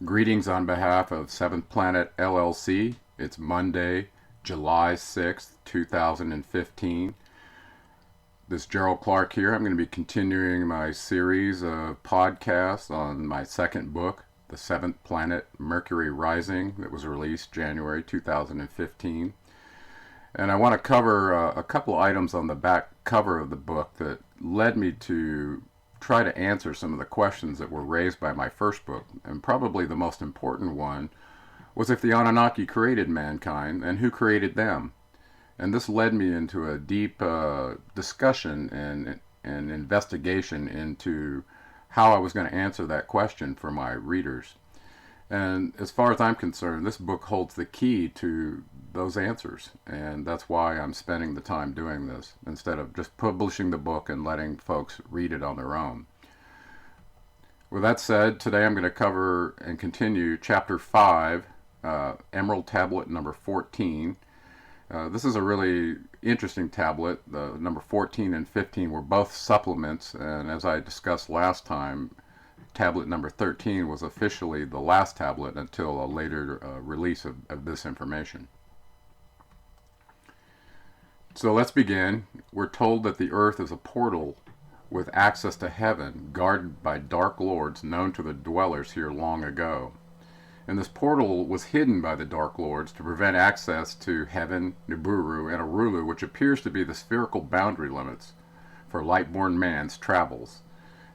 Greetings on behalf of Seventh Planet LLC. It's Monday, July 6th, 2015. This is Gerald Clark here. I'm going to be continuing my series of podcasts on my second book, The Seventh Planet Mercury Rising, that was released January 2015. And I want to cover a couple items on the back cover of the book that led me to try to answer some of the questions that were raised by my first book. And probably the most important one was if the Anunnaki created mankind, and who created them. And this led me into a deep discussion and investigation into how I was going to answer that question for my readers. And as far as I'm concerned, this book holds the key to those answers, and that's why I'm spending the time doing this instead of just publishing the book and letting folks read it on their own. With that said, today I'm going to cover and continue Chapter 5, Emerald Tablet number 14. This is a really interesting tablet. The number 14 and 15 were both supplements, and as I discussed last time, tablet number 13 was officially the last tablet until a later release of this information. So let's begin. We're told that the earth is a portal with access to heaven, guarded by dark lords known to the dwellers here long ago. And this portal was hidden by the Dark Lords to prevent access to heaven, Nibiru, and Arulu, which appears to be the spherical boundary limits for light-born man's travels.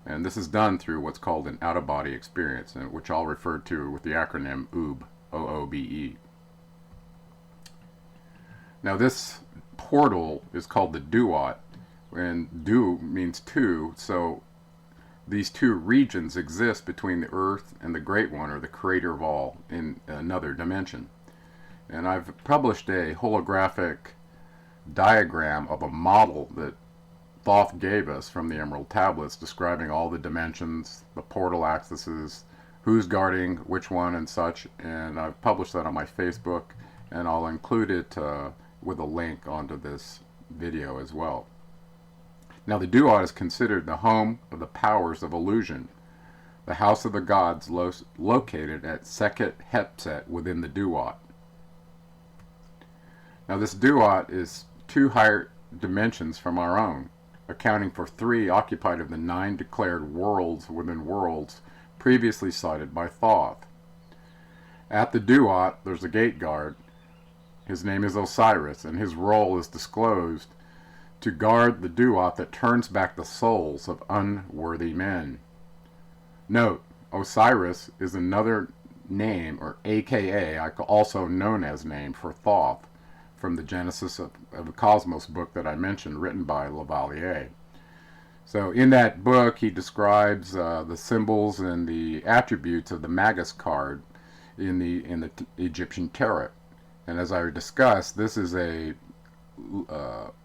And this is done through what's called an out-of-body experience, which I'll refer to with the acronym OOBE, O-O-B-E. Now this portal is called the Duat, and Du means two, so these two regions exist between the Earth and the Great One, or the Creator of all, in another dimension. And I've published a holographic diagram of a model that Thoth gave us from the Emerald Tablets, describing all the dimensions, the portal accesses, who's guarding which one and such, and I've published that on my Facebook, and I'll include it with a link onto this video as well. Now the Duat is considered the home of the powers of illusion, the house of the gods located at Sekhet Hepset within the Duat. Now this Duat is two higher dimensions from our own, accounting for 3 occupied of the 9 declared worlds within worlds previously cited by Thoth. At the Duat there's a gate guard. His name is Osiris, and his role is disclosed to guard the Duat that turns back the souls of unworthy men. Note, Osiris is another name, or AKA, also known as name, for Thoth, from the Genesis of the Cosmos book that I mentioned, written by Lavalier. So in that book he describes the symbols and the attributes of the Magus card in the Egyptian tarot. And as I discussed, this is a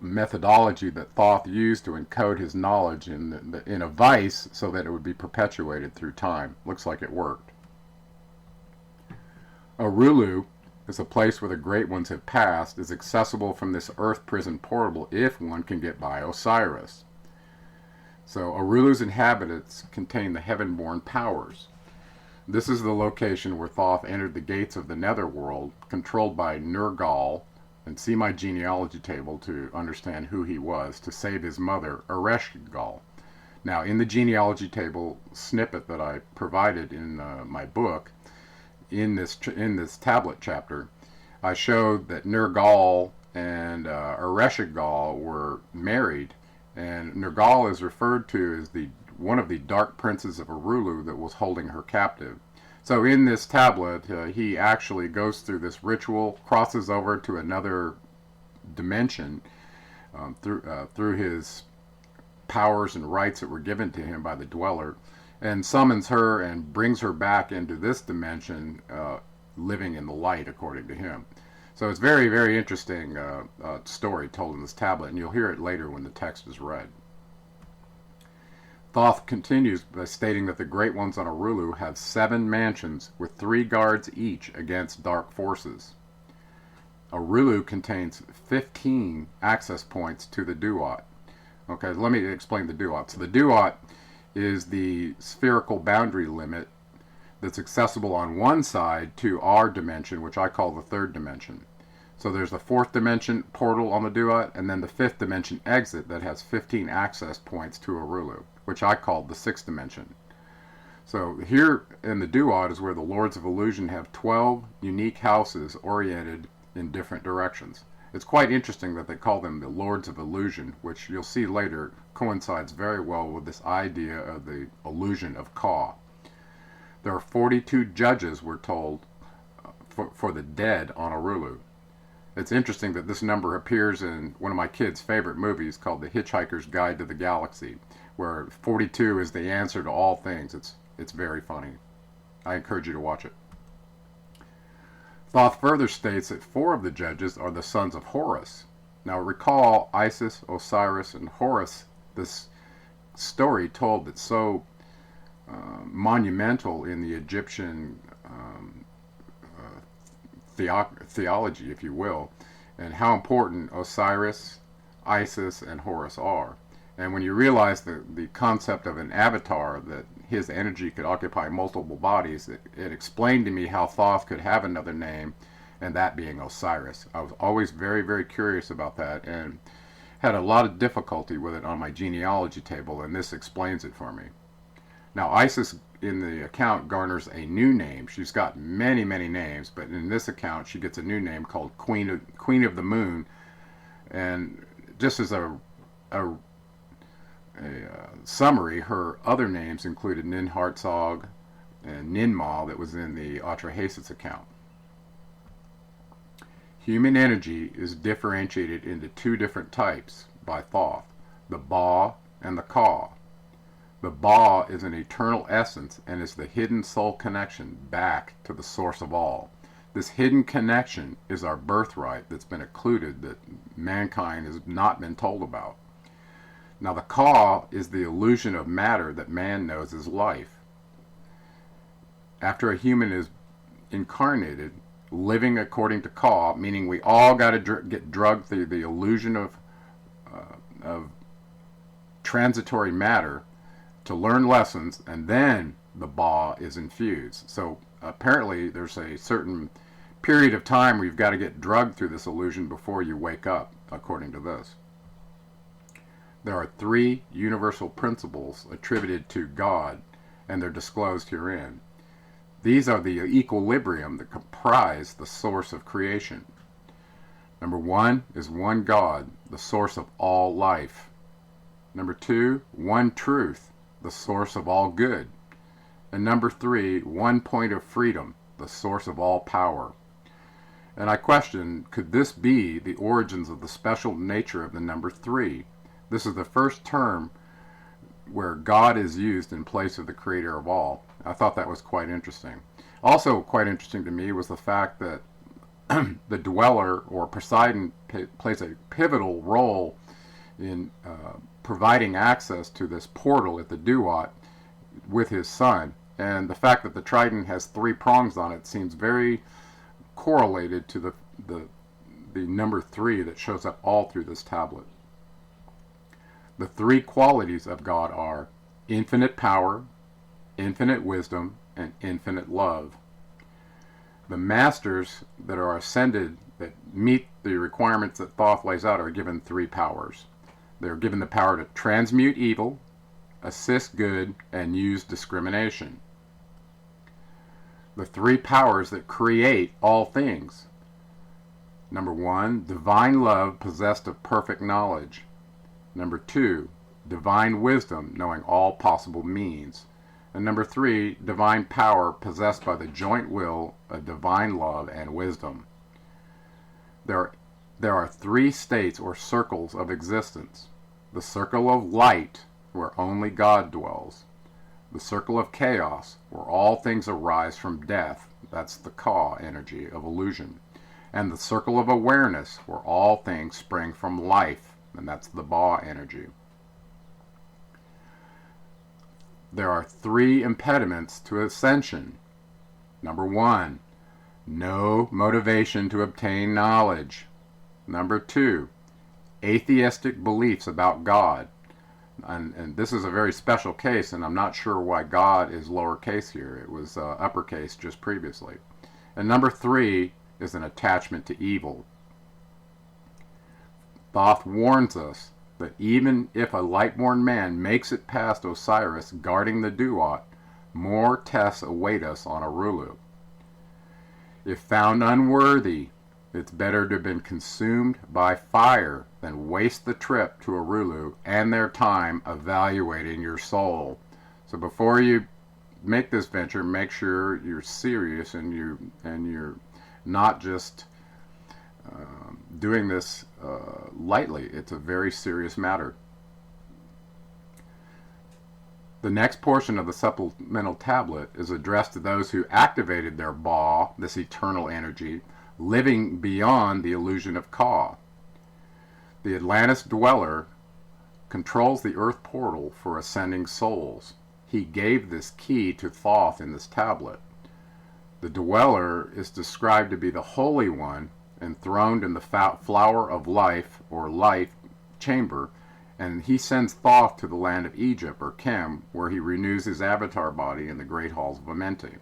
methodology that Thoth used to encode his knowledge in a vice so that it would be perpetuated through time. Looks like it worked. Arulu is a place where the Great Ones have passed, is accessible from this earth prison portal if one can get by Osiris. So Arulu's inhabitants contain the heaven-born powers. This is the location where Thoth entered the gates of the netherworld, controlled by Nergal, and see my genealogy table to understand who he was, to save his mother, Ereshkigal. Now, in the genealogy table snippet that I provided in my book, in this tablet chapter, I showed that Nergal and Ereshkigal were married, and Nergal is referred to as one of the dark princes of Arulu that was holding her captive. So in this tablet, he actually goes through this ritual, crosses over to another dimension through his powers and rights that were given to him by the dweller, and summons her and brings her back into this dimension, living in the light, according to him. So it's very, very interesting story told in this tablet, and you'll hear it later when the text is read. Thoth continues by stating that the Great Ones on Arulu have 7 mansions with 3 guards each against dark forces. Arulu contains 15 access points to the Duat. Okay, let me explain the Duat. So the Duat is the spherical boundary limit that's accessible on one side to our dimension, which I call the third dimension. So there's the fourth dimension portal on the Duat, and then the fifth dimension exit that has 15 access points to Arulu, which I called the sixth dimension. So here in the Duat is where the Lords of Illusion have 12 unique houses oriented in different directions. It's quite interesting that they call them the Lords of Illusion, which you'll see later coincides very well with this idea of the illusion of Ka. There are 42 judges, we're told, for the dead on Arulu. It's interesting that this number appears in one of my kids' favorite movies called The Hitchhiker's Guide to the Galaxy, where 42 is the answer to all things. It's very funny. I encourage you to watch it. Thoth further states that 4 of the judges are the Sons of Horus. Now recall Isis, Osiris, and Horus, this story told that's so monumental in the Egyptian theology, if you will, and how important Osiris, Isis, and Horus are. And when you realize the concept of an avatar, that his energy could occupy multiple bodies, it explained to me how Thoth could have another name, and that being Osiris. I was always very, very curious about that, and had a lot of difficulty with it on my genealogy table, and this explains it for me. Now, Isis in the account garners a new name. She's got many, many names, but in this account she gets a new name called Queen of the Moon. And just as a summary, her other names included Ninhartsog and Ninma that was in the Atrahasis account. Human energy is differentiated into 2 different types by Thoth, the Ba and the Ka. The Ba is an eternal essence and is the hidden soul connection back to the source of all. This hidden connection is our birthright that's been occluded, that mankind has not been told about. Now the Ka is the illusion of matter that man knows as life. After a human is incarnated, living according to Ka, meaning we all got to get drugged through the illusion of transitory matter to learn lessons, and then the Ba is infused. So apparently there's a certain period of time where you've got to get drugged through this illusion before you wake up, according to this. There are 3 universal principles attributed to God, and they're disclosed herein. These are the equilibrium that comprise the source of creation. Number 1 is one God, the source of all life. Number 2, one truth, the source of all good. And number 3, one point of freedom, the source of all power. And I question, could this be the origins of the special nature of the number 3? This is the first term where God is used in place of the creator of all. I thought that was quite interesting. Also quite interesting to me was the fact that the dweller, or Poseidon, plays a pivotal role in providing access to this portal at the Duat with his son. And the fact that the trident has 3 prongs on it seems very correlated to the number 3 that shows up all through this tablet. The 3 qualities of God are infinite power, infinite wisdom, and infinite love. The masters that are ascended, that meet the requirements that Thoth lays out, are given 3 powers. They're given the power to transmute evil, assist good, and use discrimination. The 3 powers that create all things. Number 1, divine love possessed of perfect knowledge. Number 2, divine wisdom knowing all possible means. And number 3, divine power possessed by the joint will of divine love and wisdom. There are 3 states or circles of existence. The circle of light, where only God dwells. The circle of chaos, where all things arise from death. That's the Ka energy of illusion. And the circle of awareness, where all things spring from life. And that's the Ba energy. There are 3 impediments to ascension. Number 1, no motivation to obtain knowledge. Number 2, atheistic beliefs about God. And this is a very special case, and I'm not sure why God is lowercase here. It was uppercase just previously. And number 3 is an attachment to evil. Thoth warns us that even if a light-born man makes it past Osiris guarding the Duat, more tests await us on Arulu. If found unworthy, it's better to have been consumed by fire than waste the trip to Arulu and their time evaluating your soul. So before you make this venture, make sure you're serious and you're not just doing this lightly. It's a very serious matter. The next portion of the supplemental tablet is addressed to those who activated their Ba, this eternal energy, living beyond the illusion of Ka. The Atlantis dweller controls the Earth portal for ascending souls. He gave this key to Thoth in this tablet. The dweller is described to be the Holy One, enthroned in the flower of life, or life, chamber, and he sends Thoth to the land of Egypt, or Kem, where he renews his avatar body in the great Halls of Amenti.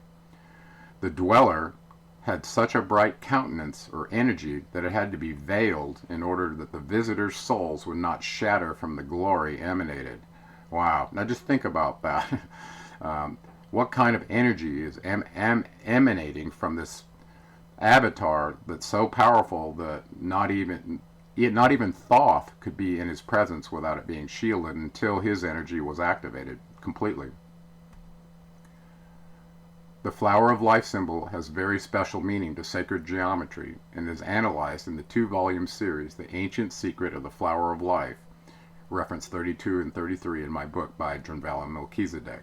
The dweller had such a bright countenance, or energy, that it had to be veiled in order that the visitors' souls would not shatter from the glory emanated. Wow. Now just think about that. What kind of energy is emanating from this avatar that's so powerful that not even Thoth could be in his presence without it being shielded until his energy was activated completely. The flower of life symbol has very special meaning to sacred geometry and is analyzed in the 2-volume series, The Ancient Secret of the Flower of Life, reference 32 and 33 in my book by Drunvalo Melchizedek.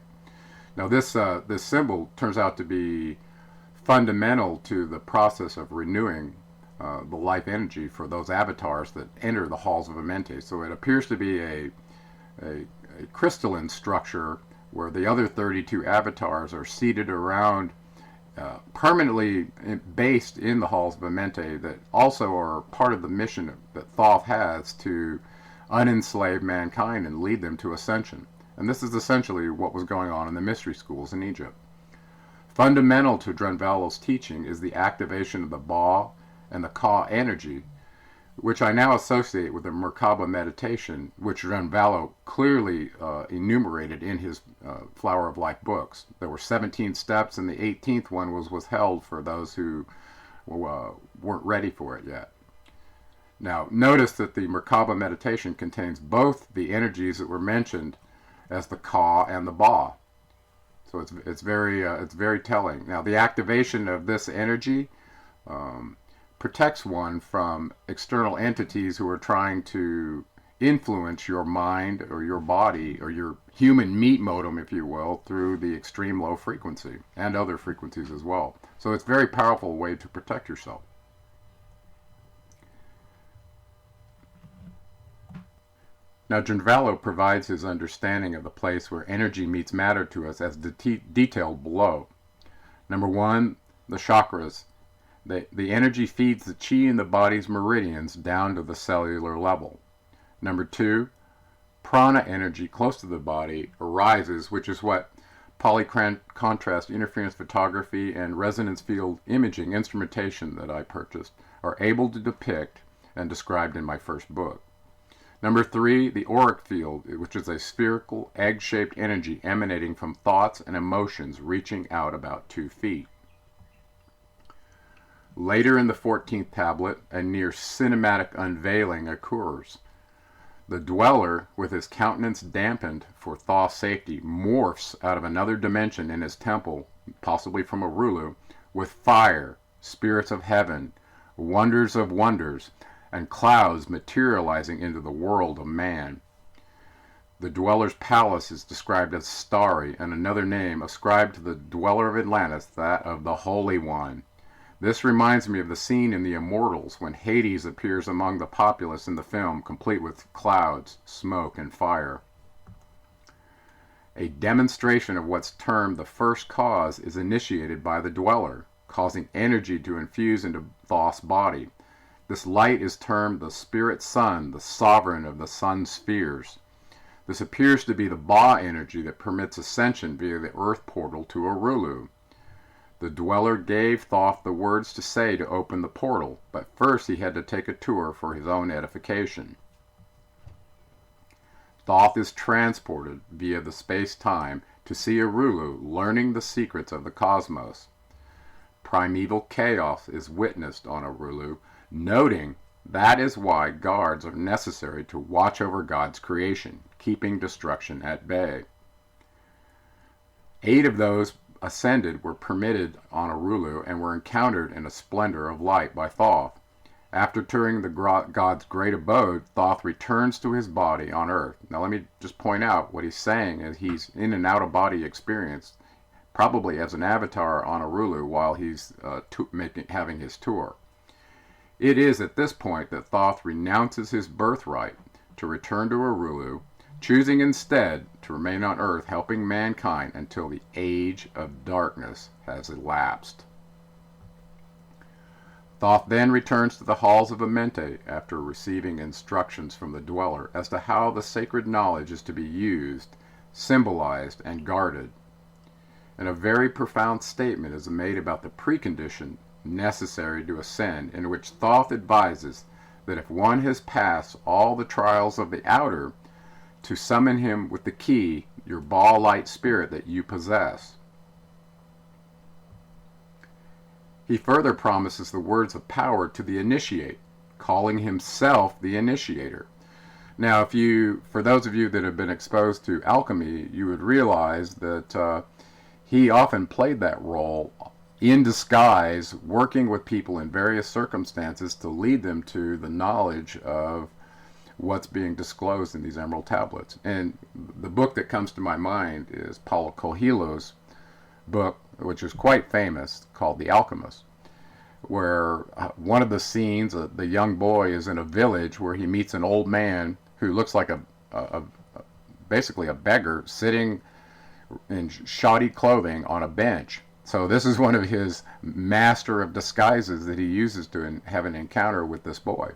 Now this symbol turns out to be fundamental to the process of renewing the life energy for those avatars that enter the Halls of Amenti. So it appears to be a crystalline structure where the other 32 avatars are seated around, permanently based in the Halls of Amenti, that also are part of the mission that Thoth has to unenslave mankind and lead them to Ascension. And this is essentially what was going on in the mystery schools in Egypt. Fundamental to Drunvalo's teaching is the activation of the Ba and the Ka energy, which I now associate with the Merkaba meditation, which Drunvalo clearly enumerated in his Flower of Life books. There were 17 steps, and the 18th one was withheld for those who weren't ready for it yet. Now, notice that the Merkaba meditation contains both the energies that were mentioned as the Ka and the Ba. So it's very telling. Now, the activation of this energy protects one from external entities who are trying to influence your mind or your body or your human meat modem, if you will, through the extreme low frequency and other frequencies as well. So it's a very powerful way to protect yourself. Now, Drunvalo provides his understanding of the place where energy meets matter to us as detailed below. Number 1, the chakras. The energy feeds the chi in the body's meridians down to the cellular level. Number 2, prana energy close to the body arises, which is what polycontrast interference photography and resonance field imaging instrumentation that I purchased are able to depict and described in my first book. Number 3, the auric field, which is a spherical, egg-shaped energy emanating from thoughts and emotions reaching out about 2 feet. Later in the 14th tablet, a near cinematic unveiling occurs. The dweller, with his countenance dampened for Thoth's safety, morphs out of another dimension in his temple, possibly from Arulu, with fire, spirits of heaven, wonders of wonders, and clouds materializing into the world of man. The dweller's palace is described as starry, and another name ascribed to the dweller of Atlantis, that of the Holy One. This reminds me of the scene in The Immortals when Hades appears among the populace in the film, complete with clouds, smoke, and fire. A demonstration of what's termed the first cause is initiated by the dweller, causing energy to infuse into Thoth's body. This light is termed the spirit sun, the sovereign of the sun spheres. This appears to be the Ba energy that permits ascension via the earth portal to Arulu. The dweller gave Thoth the words to say to open the portal, but first he had to take a tour for his own edification. Thoth is transported via the space-time to see Arulu, learning the secrets of the cosmos. Primeval chaos is witnessed on Arulu, noting that is why guards are necessary to watch over God's creation, keeping destruction at bay. 8 of those ascended were permitted on Arulu and were encountered in a splendor of light by Thoth. After touring the God's great abode, Thoth returns to his body on Earth. Now let me just point out what he's saying is he's in an out-of-body experience, probably as an avatar on Arulu while he's having his tour. It is at this point that Thoth renounces his birthright to return to Arulu, choosing instead to remain on Earth helping mankind until the age of darkness has elapsed. Thoth then returns to the Halls of Amenti after receiving instructions from the dweller as to how the sacred knowledge is to be used, symbolized, and guarded. And a very profound statement is made about the precondition necessary to ascend, in which Thoth advises that if one has passed all the trials of the outer, to summon him with the key, your ball-light spirit that you possess. He further promises the words of power to the initiate, calling himself the Initiator. Now, for those of you that have been exposed to alchemy, you would realize that he often played that role in disguise, working with people in various circumstances to lead them to the knowledge of what's being disclosed in these emerald tablets. And the book that comes to my mind is Paulo Coelho's book, which is quite famous, called The Alchemist, where one of the scenes, the young boy is in a village where he meets an old man who looks like basically a beggar sitting in shoddy clothing on a bench. So this is one of his master of disguises that he uses to have an encounter with this boy.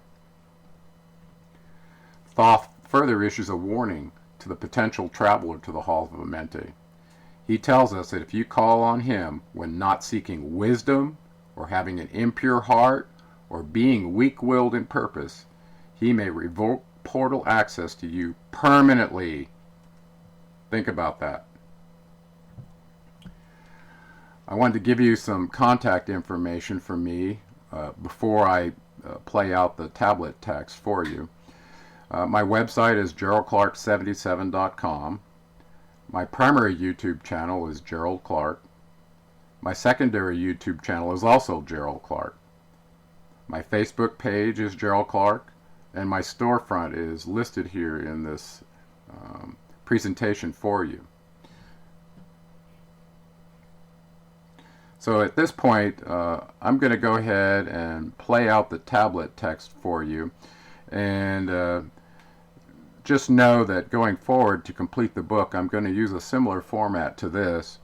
Thoth further issues a warning to the potential traveler to the Halls of Amenti. He tells us that if you call on him when not seeking wisdom, or having an impure heart, or being weak-willed in purpose, he may revoke portal access to you permanently. Think about that. I wanted to give you some contact information from me before I play out the tablet text for you. My website is geraldclark77.com. My primary YouTube channel is Gerald Clark. My secondary YouTube channel is also Gerald Clark. My Facebook page is Gerald Clark, and my storefront is listed here in this presentation for you. So at this point, I'm going to go ahead and play out the tablet text for you, and just know that going forward to complete the book, I'm going to use a similar format to this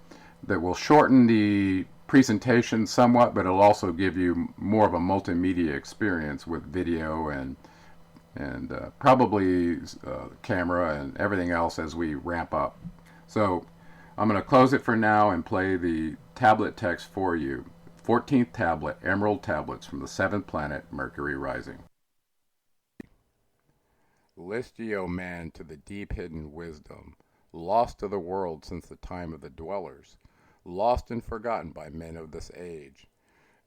that will shorten the presentation somewhat, but it'll also give you more of a multimedia experience with video and probably camera and everything else as we ramp up. So I'm going to close it for now and play the tablet text for you. 14th tablet, Emerald Tablets from the 7th planet, Mercury Rising. List ye, O man, to the deep hidden wisdom, lost to the world since the time of the dwellers, lost and forgotten by men of this age.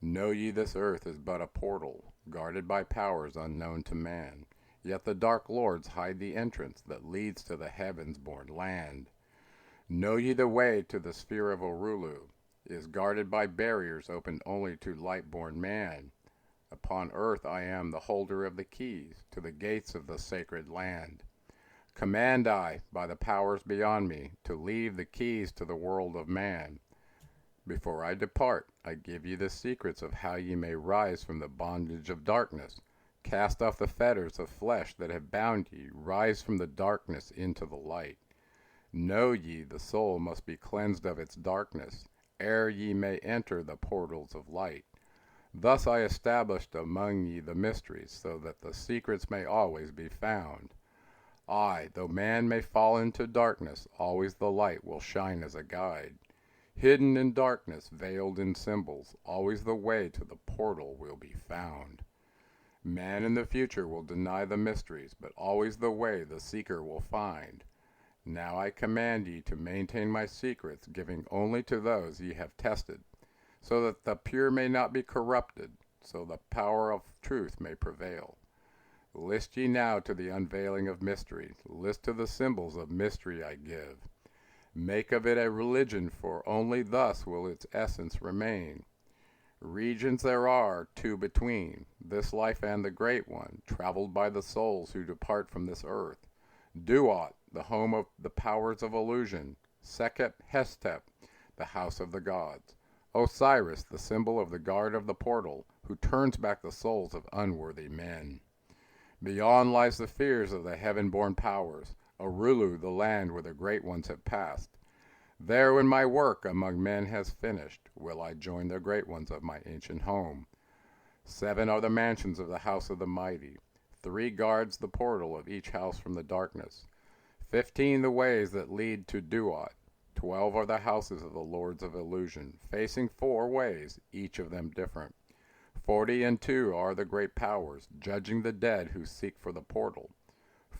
Know ye this earth is but a portal, guarded by powers unknown to man, yet the dark lords hide the entrance that leads to the heavens-born land. Know ye the way to the sphere of Arulu is guarded by barriers opened only to light-born man. Upon earth I am the holder of the keys to the gates of the sacred land. Command I, by the powers beyond me, to leave the keys to the world of man. Before I depart, I give ye the secrets of how ye may rise from the bondage of darkness. Cast off the fetters of flesh that have bound ye, rise from the darkness into the light. Know ye the soul must be cleansed of its darkness, ere ye may enter the portals of light. Thus I established among ye the mysteries, so that the secrets may always be found. Aye, though man may fall into darkness, always the light will shine as a guide. Hidden in darkness, veiled in symbols, always the way to the portal will be found. Man in the future will deny the mysteries, but always the way the seeker will find. Now I command ye to maintain my secrets, giving only to those ye have tested, so that the pure may not be corrupted, so the power of truth may prevail. List ye now to the unveiling of mystery, list to the symbols of mystery I give. Make of it a religion, for only thus will its essence remain. Regions there are, two between, this life and the great one, traveled by the souls who depart from this earth. Duat, the home of the powers of illusion. Sekep Hestep, the house of the gods. Osiris, the symbol of the guard of the portal, who turns back the souls of unworthy men. Beyond lies the fears of the heaven-born powers. Arulu, the land where the great ones have passed. There, when my work among men has finished, will I join the great ones of my ancient home. 7 are the mansions of the house of the mighty. 3 guards the portal of each house from the darkness. 15 the ways that lead to Duat. 12 are the houses of the lords of illusion, facing 4 ways, each of them different. 40 are the great powers, judging the dead who seek for the portal.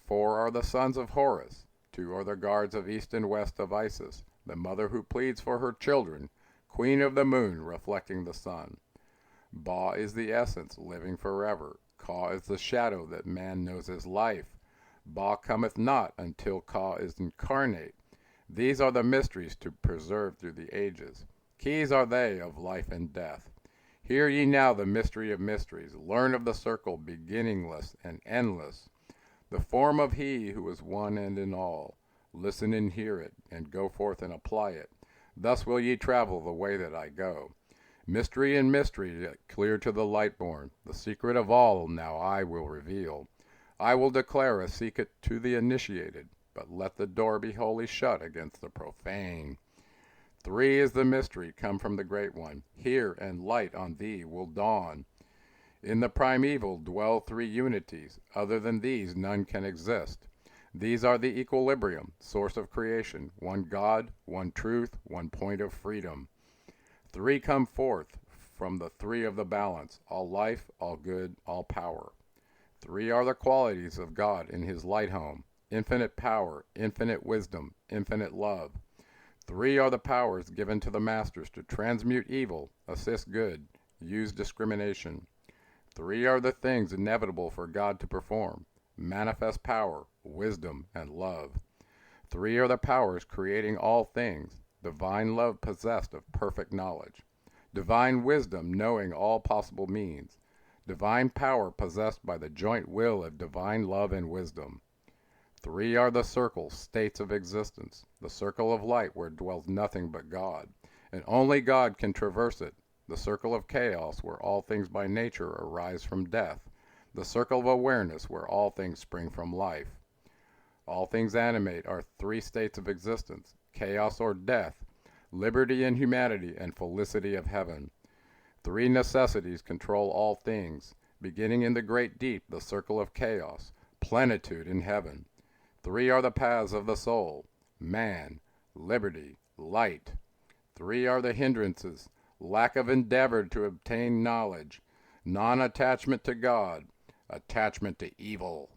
4 are the sons of Horus. 2 are the guards of east and west of Isis, the mother who pleads for her children, queen of the moon, reflecting the sun. Ba is the essence, living forever. Ka is the shadow that man knows as life. Ba cometh not until Ka is incarnate. These are the mysteries to preserve through the ages. Keys are they of life and death. Hear ye now the mystery of mysteries. Learn of the circle, beginningless and endless, the form of He who is one and in all. Listen and hear it, and go forth and apply it. Thus will ye travel the way that I go. Mystery and mystery, clear to the light-born. The secret of all now I will reveal. I will declare a secret to the initiated, but let the door be wholly shut against the profane. 3 is the mystery come from the Great One. Hear, and light on thee will dawn. In the Primeval dwell 3 unities. Other than these none can exist. These are the equilibrium, source of creation, one God, one truth, one point of freedom. 3 come forth from the 3 of the balance, all life, all good, all power. 3 are the qualities of God in his light home, infinite power, infinite wisdom, infinite love. 3 are the powers given to the masters to transmute evil, assist good, use discrimination. 3 are the things inevitable for God to perform, manifest power, wisdom, and love. 3 are the powers creating all things, divine love possessed of perfect knowledge, divine wisdom knowing all possible means, divine power possessed by the joint will of divine love and wisdom. 3 are the circles, states of existence, the circle of light where dwells nothing but God, and only God can traverse it, the circle of chaos where all things by nature arise from death, the circle of awareness where all things spring from life. All things animate are 3 states of existence, chaos or death, liberty and humanity, and felicity of heaven. 3 necessities control all things, beginning in the great deep, the circle of chaos, plenitude in heaven. 3 are the paths of the soul, man, liberty, light. 3 are the hindrances, lack of endeavor to obtain knowledge, non-attachment to God, attachment to evil.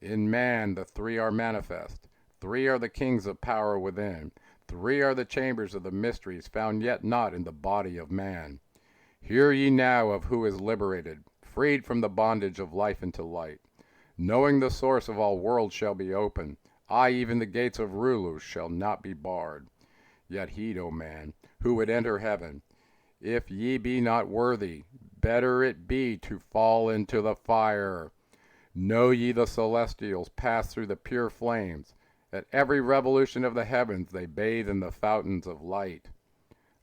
In man the 3 are manifest. 3 are the kings of power within. 3 are the chambers of the mysteries found yet not in the body of man. Hear ye now of who is liberated, freed from the bondage of life into light. Knowing the source of all worlds shall be open, aye, even the gates of Arulu shall not be barred. Yet heed, O man, who would enter heaven, if ye be not worthy, better it be to fall into the fire. Know ye the celestials pass through the pure flames. At every revolution of the heavens they bathe in the fountains of light.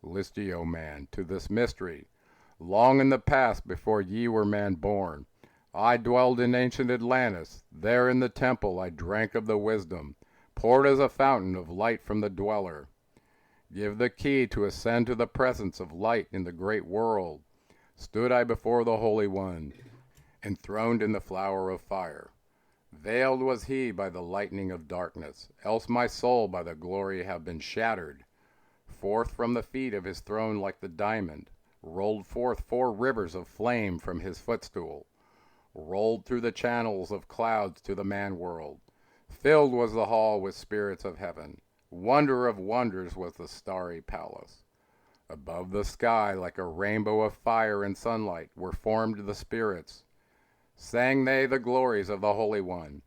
List ye, O man, to this mystery. Long in the past, before ye were man born, I dwelled in ancient Atlantis. There in the temple I drank of the wisdom, poured as a fountain of light from the dweller. Give the key to ascend to the presence of light in the great world. Stood I before the Holy One, enthroned in the flower of fire. Veiled was he by the lightning of darkness, else my soul by the glory have been shattered. Forth from the feet of his throne like the diamond, rolled forth 4 rivers of flame from his footstool, rolled through the channels of clouds to the man-world. Filled was the hall with spirits of heaven. Wonder of wonders was the starry palace. Above the sky, like a rainbow of fire and sunlight, were formed the spirits. Sang they the glories of the Holy One.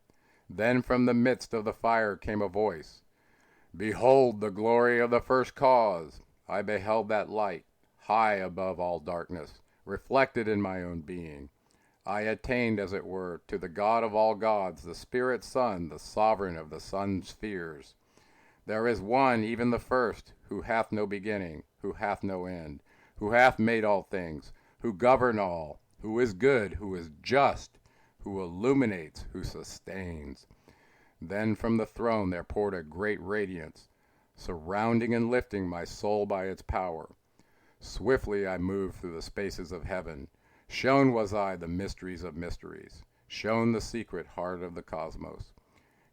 Then from the midst of the fire came a voice. Behold the glory of the first cause. I beheld that light, high above all darkness, reflected in my own being. I attained, as it were, to the God of all gods, the Spirit Son, the sovereign of the sun spheres. There is one, even the first, who hath no beginning, who hath no end, who hath made all things, who govern all, who is good, who is just, who illuminates, who sustains. Then from the throne there poured a great radiance, surrounding and lifting my soul by its power. Swiftly I moved through the spaces of heaven. Shown was I the mysteries of mysteries, shown the secret heart of the cosmos.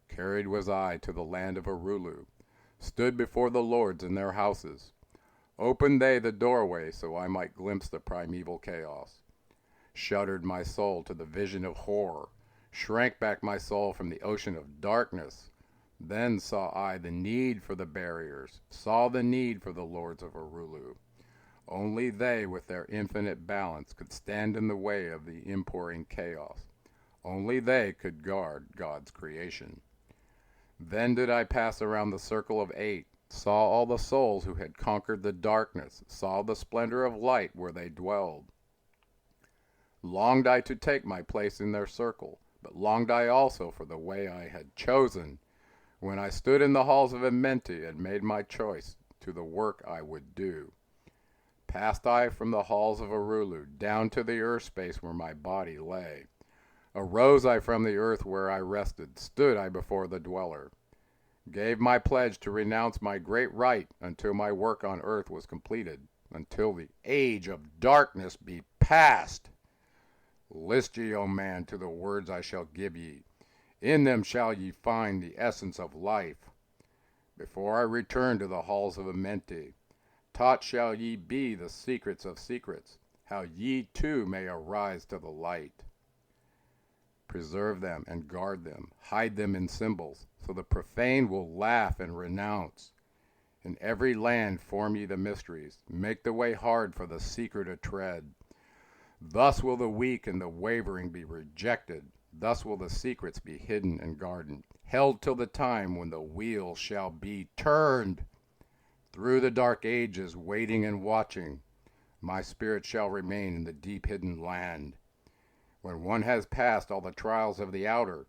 Carried was I to the land of Arulu, stood before the lords in their houses. Opened they the doorway so I might glimpse the primeval chaos. Shuddered my soul to the vision of horror, shrank back my soul from the ocean of darkness. Then saw I the need for the barriers, saw the need for the lords of Arulu. Only they with their infinite balance could stand in the way of the impouring chaos. Only they could guard God's creation. Then did I pass around the circle of 8, saw all the souls who had conquered the darkness, saw the splendor of light where they dwelled. Longed I to take my place in their circle, but longed I also for the way I had chosen, when I stood in the Halls of Amenti and made my choice to the work I would do. Passed I from the halls of Arulu, down to the earth space where my body lay. Arose I from the earth where I rested, stood I before the dweller. Gave my pledge to renounce my great right until my work on earth was completed, until the age of darkness be past. List ye, O man, to the words I shall give ye. In them shall ye find the essence of life. Before I return to the halls of Amenti, taught shall ye be the secrets of secrets, how ye too may arise to the light. Preserve them and guard them, hide them in symbols, so the profane will laugh and renounce. In every land form ye the mysteries, make the way hard for the seeker to tread. Thus will the weak and the wavering be rejected, thus will the secrets be hidden and guarded, held till the time when the wheel shall be turned. Through the dark ages, waiting and watching, my spirit shall remain in the deep hidden land. When one has passed all the trials of the outer,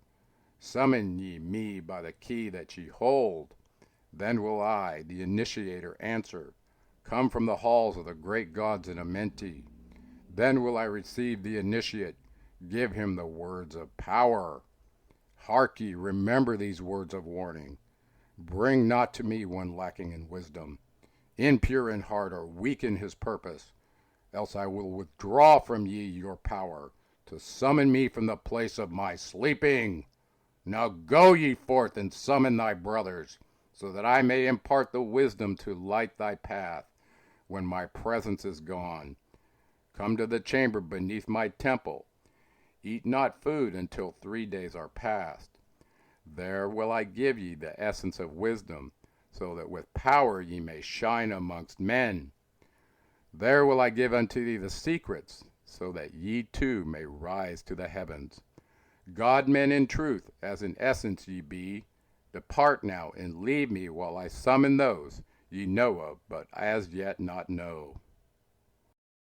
summon ye me by the key that ye hold. Then will I, the Initiator, answer, come from the halls of the great gods in Amenti. Then will I receive the Initiate, give him the words of power. Hark ye, remember these words of warning. Bring not to me one lacking in wisdom, impure in heart or weak in his purpose, else I will withdraw from ye your power, to summon me from the place of my sleeping. Now go ye forth and summon thy brothers, so that I may impart the wisdom to light thy path when my presence is gone. Come to the chamber beneath my temple. Eat not food until 3 days are past. There will I give ye the essence of wisdom, so that with power ye may shine amongst men. There will I give unto thee the secrets, so that ye too may rise to the heavens. God-men in truth, as in essence ye be, depart now and leave me while I summon those ye know of, but as yet not know.